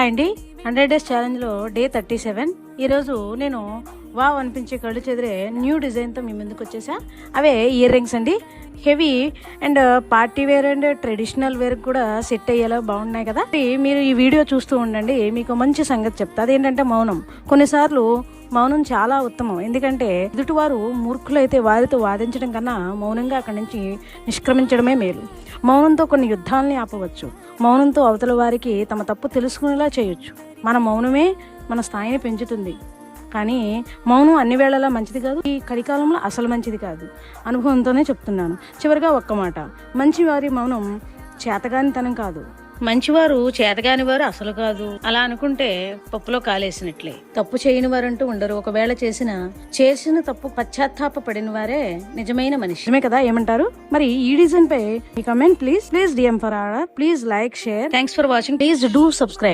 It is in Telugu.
హాయ్ అండి. 100 డేస్ ఛాలెంజ్లో డే 37. ఈరోజు నేను వావ్ అనిపించే కళ్ళు చెదిరే న్యూ డిజైన్తో మీ ముందుకు వచ్చేసా. అవే ఇయర్ రింగ్స్ అండి. Heavy and party wear and traditional wear కూడా సెట్ అయ్యేలా బాగున్నాయి కదా. మీరు ఈ వీడియో చూస్తూ ఉండండి, మీకు మంచి సంగతి చెప్తా. అదేంటంటే మౌనం. కొన్నిసార్లు మౌనం చాలా ఉత్తమం. ఎందుకంటే ఎదుటివారు మూర్ఖులైతే వారితో వాదించడం కన్నా మౌనంగా అక్కడి నుంచి నిష్క్రమించడమే మేలు. మౌనంతో కొన్ని యుద్ధాలని ఆపవచ్చు. మౌనంతో అవతల వారికి తమ తప్పు తెలుసుకునేలా చేయొచ్చు. మన మౌనమే మన స్థాయిని పెంచుతుంది. కానీ మౌనం అన్ని వేళలా మంచిది కాదు. ఈ కలికాలంలో అసలు మంచిది కాదు. అనుభవంతోనే చెప్తున్నాను. చివరిగా ఒక్క మాట, మంచివారి మౌనం చేతగానితనం కాదు. మంచివారు చేతగాని వారు అసలు కాదు. అలా అనుకుంటే పప్పులో కాలేసినట్లే. తప్పు చేయని వారంటూ ఉండరు. ఒకవేళ చేసిన తప్పు పశ్చాత్తాప పడిన వారే నిజమైన మనిషి. నిజమే కదా, ఏమంటారు? మరి ఈ డిజైన్ పై మీ comment please DM for order. Please like, share. Thanks for watching. Please do subscribe.